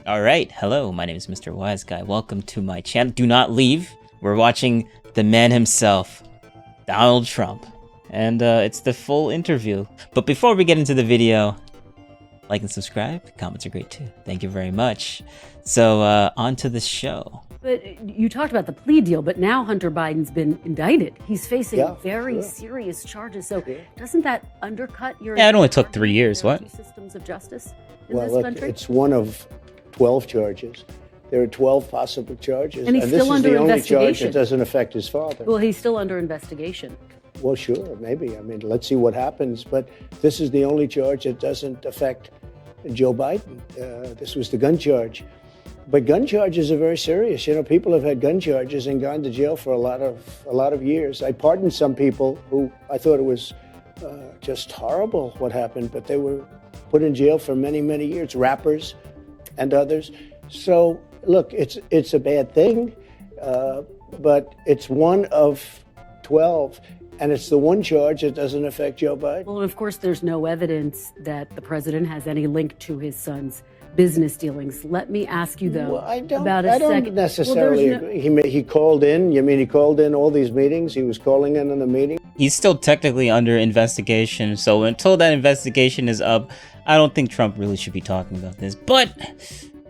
All right, hello, my name is Mr. Wise Guy. Welcome to my channel. Do not leave. We're watching the man himself, Donald Trump. And it's the full interview. But before we get into the video, like and subscribe. Comments are great too. Thank you very much. So on to the show. But you talked about the plea deal, but now Hunter Biden's been indicted. He's facing very serious charges. So doesn't that undercut your... Yeah, it only took 3 years. What? ...systems of justice in this country? It's one of 12 charges. There are 12 possible charges. And he's still under investigation. This is the only charge that doesn't affect his father. Well, he's still under investigation. Well, sure, maybe. I mean, let's see what happens. But this is the only charge that doesn't affect Joe Biden. This was the gun charge. But gun charges are very serious. You know, people have had gun charges and gone to jail for a lot of years. I pardoned some people who I thought it was just horrible what happened, but they were put in jail for many, many years, rappers and others. So, look, it's a bad thing, but it's one of 12. And it's the one charge that doesn't affect Joe Biden. Well, and of course, there's no evidence that the president has any link to his son's business dealings. Let me ask you, though, I don't Well, necessarily agree. He called in. You mean he called in all these meetings? He was calling in on the meeting? He's still technically under investigation. So until that investigation is up, I don't think Trump really should be talking about this. But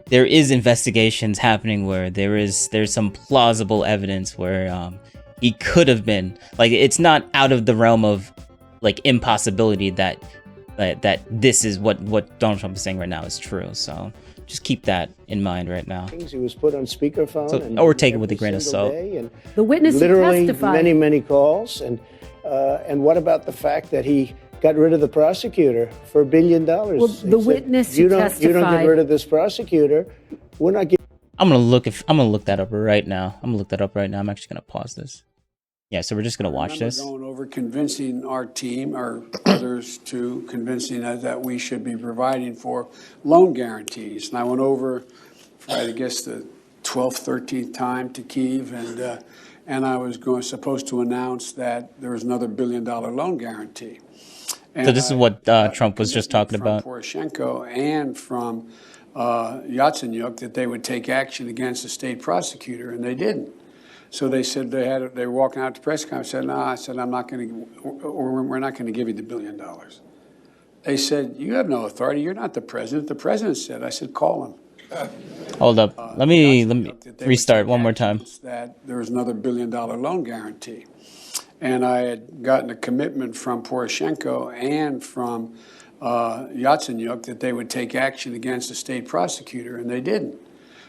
there is investigations happening where there's some plausible evidence where he could have been, like, it's not out of the realm of like impossibility that this is what Donald Trump is saying right now is true. So just keep that in mind right now. He was put on speakerphone, or take it with a grain of salt. The witness literally testified. many calls, and what about the fact that he got rid of the prosecutor for $1 billion? Well, the witness who testified. You don't get rid of this prosecutor. We're not giving. I'm gonna look that up right now. I'm actually gonna pause this. Yeah, so we're just gonna watch this. Going over convincing our team or others to convincing us that we should be providing for loan guarantees. And I went over for, I guess, the 12th, 13th time to Kyiv, and I was supposed to announce that there was another $1 billion loan guarantee. And so this is what Trump was just talking about. From Poroshenko and from Yatsenyuk that they would take action against the state prosecutor, and they didn't. So they said they were walking out to press conference. I said, no, I'm not going to, or we're not going to give you the $1 billion. They said, you have no authority. You're not the president. The president said. I said, call him. Hold up. Let me restart one more time. That there was another $1 billion loan guarantee, and I had gotten a commitment from Poroshenko and from Yatsenyuk that they would take action against the state prosecutor, and they didn't.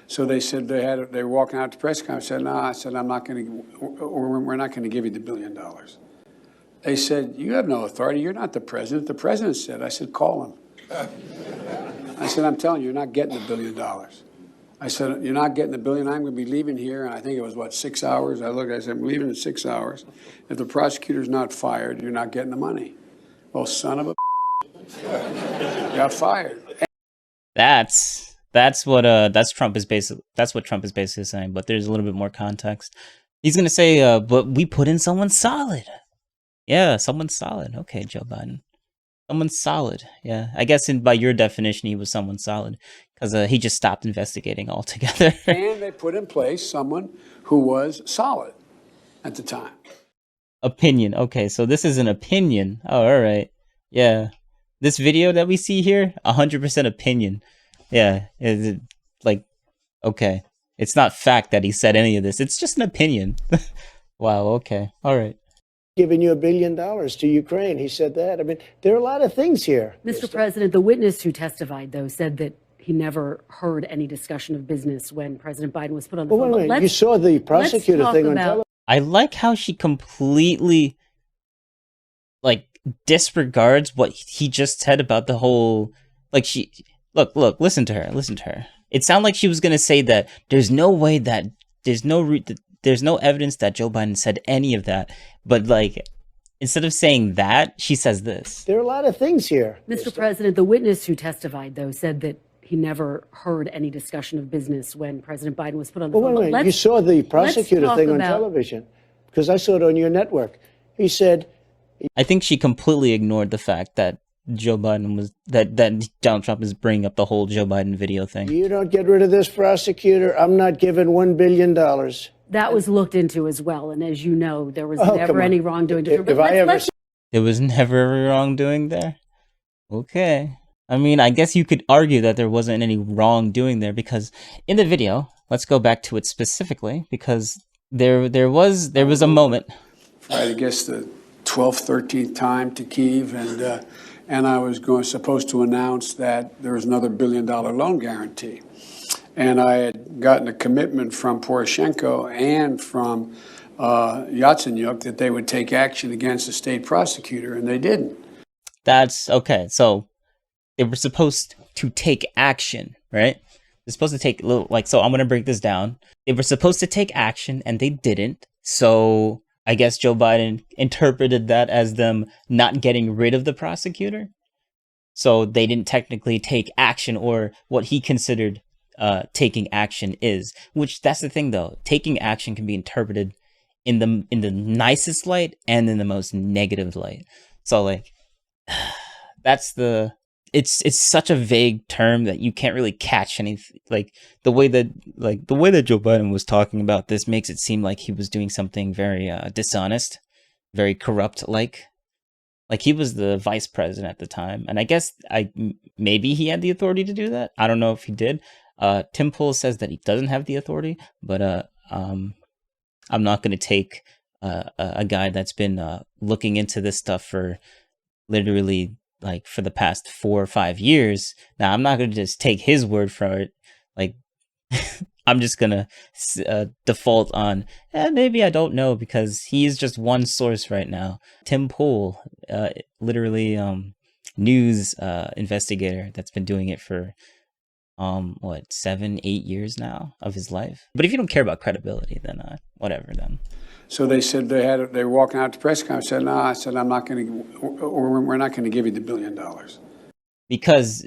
So they said they were walking out to press conference. I said, no, I'm not going to, or we're not going to give you the $1 billion. They said, you have no authority. You're not the president. The president said. I said, call him. I said, I'm telling you, you're not getting the $1 billion. I said, you're not getting the $1 billion. I'm going to be leaving here. And I think it was, 6 hours? I said, I'm leaving in 6 hours. If the prosecutor's not fired, you're not getting the money. Well, son of a got fired. That's what Trump is basically saying, but there's a little bit more context. He's gonna say, but we put in someone solid. Yeah, someone solid. Okay, Joe Biden. Someone solid. Yeah, I guess by your definition, he was someone solid because he just stopped investigating altogether. And they put in place someone who was solid at the time. Opinion. Okay, so this is an opinion. Oh, all right. Yeah, this video that we see here, 100% opinion. Yeah, it's like, okay. It's not fact that he said any of this. It's just an opinion. Wow, okay. All right. Giving you $1 billion to Ukraine. He said that. I mean, there are a lot of things here. Mr. President, the witness who testified, though, said that he never heard any discussion of business when President Biden was put on the phone. Wait a minute. You saw the prosecutor thing on television. I like how she completely, like, disregards what he just said about the whole, like, Look, listen to her. It sounded like she was going to say that there's no way that there's no evidence that Joe Biden said any of that. But, like, instead of saying that, she says this. There are a lot of things here. Mr. President, the witness who testified, though, said that he never heard any discussion of business when President Biden was put on the phone. Wait a minute. You saw the prosecutor thing on television because I saw it on your network. He said. I think she completely ignored the fact that Joe Biden was that Donald Trump is bringing up the whole Joe Biden video thing. You don't get rid of this prosecutor, I'm not giving $1 billion. That was looked into as well, and as you know, there was come never on. any wrongdoing. If I ever There was never any wrongdoing there? Okay. I mean, I guess you could argue that there wasn't any wrongdoing there, because in the video, let's go back to it specifically, because there was a moment. I guess the 12th, 13th time to Kyiv, and I was supposed to announce that there was another $1 billion loan guarantee. And I had gotten a commitment from Poroshenko and from Yatsenyuk that they would take action against the state prosecutor, and they didn't. That's okay. So they were supposed to take action, right? They're supposed to take so I'm going to break this down. They were supposed to take action and they didn't. So I guess Joe Biden interpreted that as them not getting rid of the prosecutor. So they didn't technically take action, or what he considered taking action is, which that's the thing though. Taking action can be interpreted in the nicest light and in the most negative light. So like that's it's such a vague term that you can't really catch anything. Like the way that Joe Biden was talking about this makes it seem like he was doing something very dishonest, very corrupt. Like he was the vice president at the time, and I guess maybe he had the authority to do that. I don't know if he did. Tim Pool says that he doesn't have the authority, but I'm not going to take a guy that's been looking into this stuff for literally like for the past 4 or 5 years. Now, I'm not going to just take his word for it. Like, I'm just going to default on, maybe I don't know, because he is just one source right now. Tim Pool, literally news investigator that's been doing it for 7-8 years now of his life. But if you don't care about credibility, then whatever then. So they said they were walking out to press conference. I said, no, I said, I'm not going to, or we're not going to give you the $1 billion. Because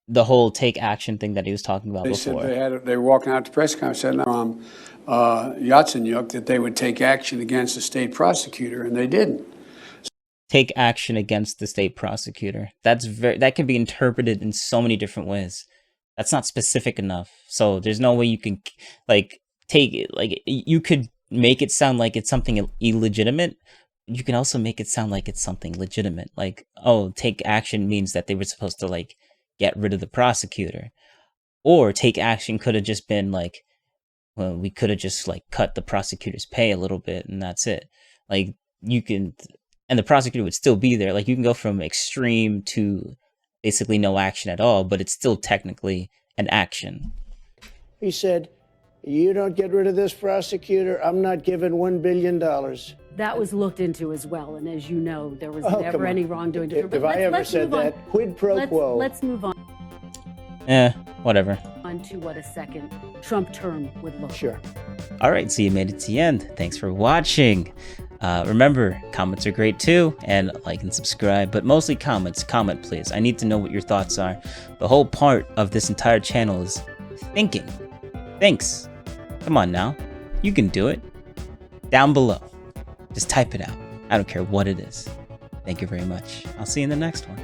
the whole take action thing that he was talking about they before. Said they were walking out to press conference. Said from Yatsenyuk that they would take action against the state prosecutor, and they didn't. Take action against the state prosecutor. That can be interpreted in so many different ways. That's not specific enough. So there's no way you can take it. Like you could make it sound like it's something illegitimate. You can also make it sound like it's something legitimate. Like, oh, take action means that they were supposed to like get rid of the prosecutor. Or take action could have just been like, well, we could have just like cut the prosecutor's pay a little bit and that's it. Like you can, and the prosecutor would still be there. Like you can go from extreme to basically no action at all, but it's still technically an action. He said, you don't get rid of this prosecutor, I'm not giving $1 billion. That was looked into as well, and as you know, there was never any wrongdoing. If I ever said that, quid pro quo. Let's move on. Whatever. On to what a second Trump term would look. Sure. All right, so you made it to the end. Thanks for watching. Remember, comments are great too, and like and subscribe, but mostly comments. Comment, please. I need to know what your thoughts are. The whole part of this entire channel is thinking. Thanks. Come on now. You can do it. Down below. Just type it out. I don't care what it is. Thank you very much. I'll see you in the next one.